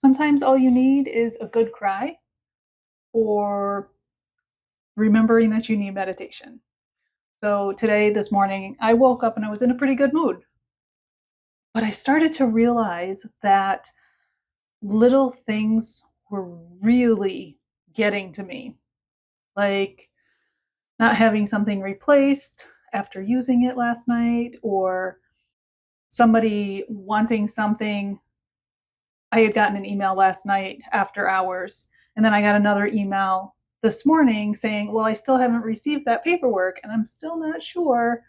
Sometimes all you need is a good cry or remembering that you need meditation. So today, this morning, I woke up and I was in a pretty good mood. But I started to realize that little things were really getting to me, like not having something replaced after using it last night, or somebody wanting something. I had gotten an email last night after hours, and then I got another email this morning saying, well, I still haven't received that paperwork, and I'm still not sure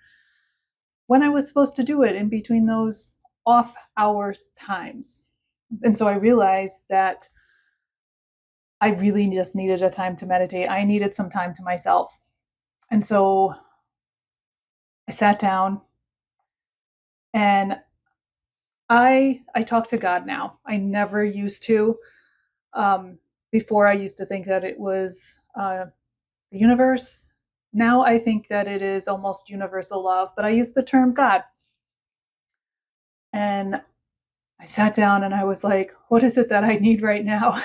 when I was supposed to do it in between those off hours times. And so I realized that I really just needed a time to meditate. I needed some time to myself. And so I sat down and I talk to God now. I never used to. Before I used to think that it was the universe. Now I think that it is almost universal love, but I use the term God. And I sat down and I was like, what is it that I need right now?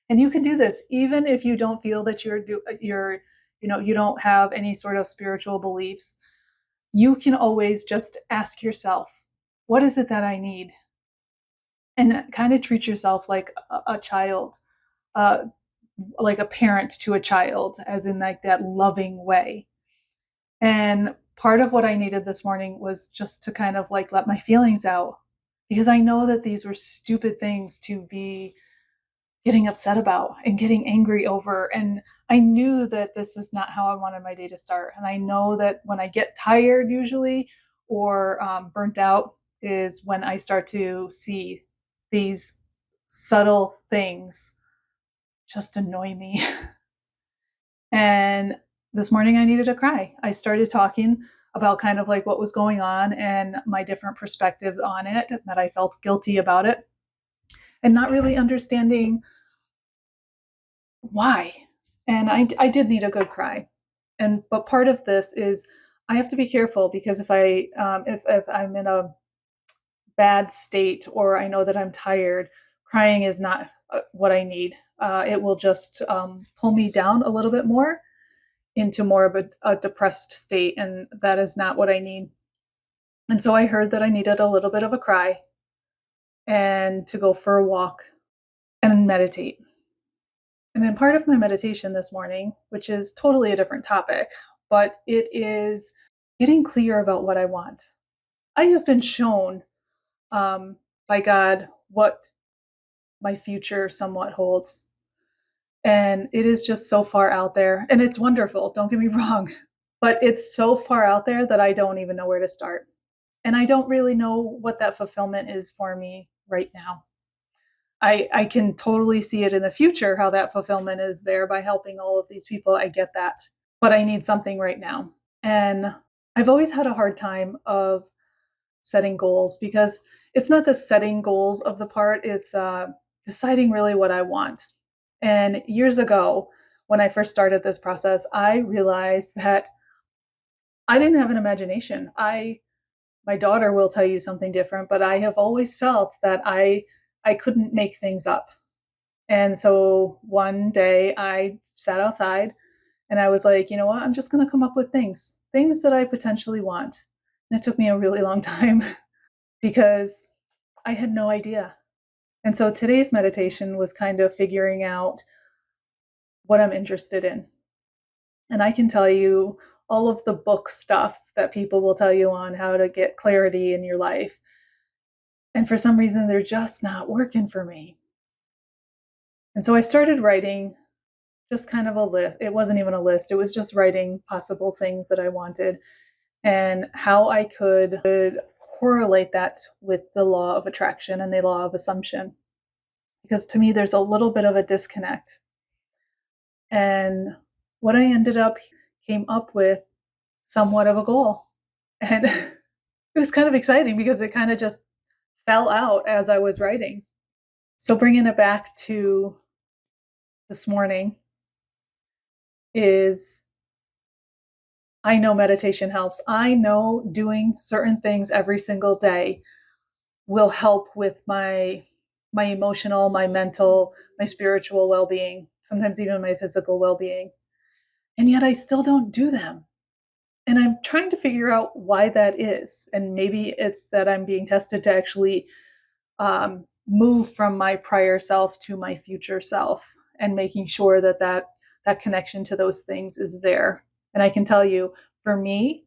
And you can do this even if you don't feel that you don't have any sort of spiritual beliefs. You can always just ask yourself, what is it that I need? And kind of treat yourself like a child, uh, like a parent to a child, as in like that loving way. And part of what I needed this morning was just to kind of like let my feelings out, because I know that these were stupid things to be getting upset about and getting angry over. And I knew that this is not how I wanted my day to start. And I know that when I get tired, usually, or burnt out, is when I start to see these subtle things just annoy me. And this morning I needed to cry. I started talking about kind of like what was going on and my different perspectives on it, that I felt guilty about it, and not really understanding why. And I did need a good cry. But part of this is I have to be careful, because if I'm in a bad state or I know that I'm tired, crying is not what I need. It will just pull me down a little bit more into more of a depressed state, and that is not what I need. And so I heard that I needed a little bit of a cry and to go for a walk and meditate. And then part of my meditation this morning, which is totally a different topic, but it is getting clear about what I want. I have been shown by God what my future somewhat holds. And it is just so far out there. And it's wonderful, don't get me wrong. But it's so far out there that I don't even know where to start. And I don't really know what that fulfillment is for me right now. I can totally see it in the future, how that fulfillment is there by helping all of these people. I get that. But I need something right now. And I've always had a hard time of setting goals, because it's not the setting goals of the part, it's deciding really what I want. And years ago, when I first started this process, I realized that I didn't have an imagination. My daughter will tell you something different, but I have always felt that I couldn't make things up. And so one day I sat outside and I was like, you know what? I'm just going to come up with things that I potentially want. And it took me a really long time because I had no idea. And so today's meditation was kind of figuring out what I'm interested in. And I can tell you all of the book stuff that people will tell you on how to get clarity in your life. And for some reason, they're just not working for me. And so I started writing just kind of a list. It wasn't even a list, it was just writing possible things that I wanted and how I could correlate that with the law of attraction and the law of assumption. Because to me, there's a little bit of a disconnect. And what I ended up came up with somewhat of a goal. And it was kind of exciting because it kind of just fell out as I was writing. So bringing it back to this morning is, I know meditation helps. I know doing certain things every single day will help with my my emotional, my mental, my spiritual well-being, sometimes even my physical well-being. And yet I still don't do them. And I'm trying to figure out why that is. And maybe it's that I'm being tested to actually move from my prior self to my future self, and making sure that that connection to those things is there. And I can tell you, for me,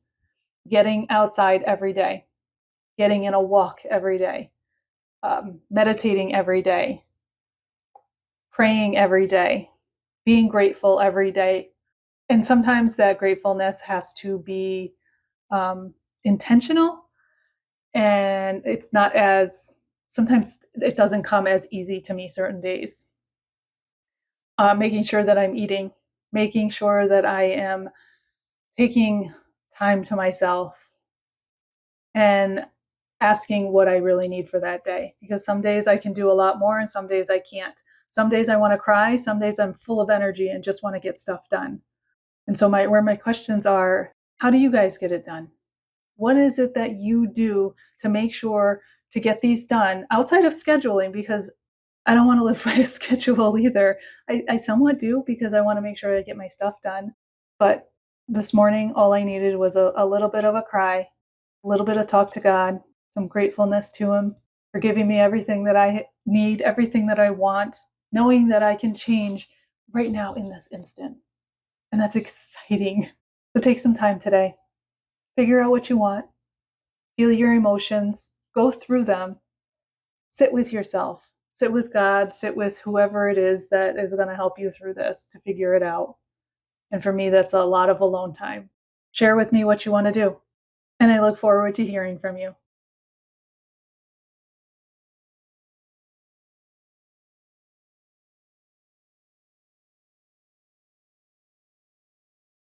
getting outside every day, getting in a walk every day, meditating every day, praying every day, being grateful every day. And sometimes that gratefulness has to be intentional, and it's not as, sometimes it doesn't come as easy to me certain days. Making sure that I'm eating, making sure that I am taking time to myself, and asking what I really need for that day. Because some days I can do a lot more and some days I can't. Some days I want to cry, some days I'm full of energy and just want to get stuff done. And so my questions are, how do you guys get it done? What is it that you do to make sure to get these done outside of scheduling? Because I don't want to live by a schedule either. I somewhat do, because I want to make sure I get my stuff done. But this morning, all I needed was a little bit of a cry, a little bit of talk to God, some gratefulness to Him for giving me everything that I need, everything that I want, knowing that I can change right now in this instant. And that's exciting. So take some time today, figure out what you want, feel your emotions, go through them, sit with yourself, sit with God, sit with whoever it is that is going to help you through this to figure it out. And for me, that's a lot of alone time. Share with me what you want to do. And I look forward to hearing from you.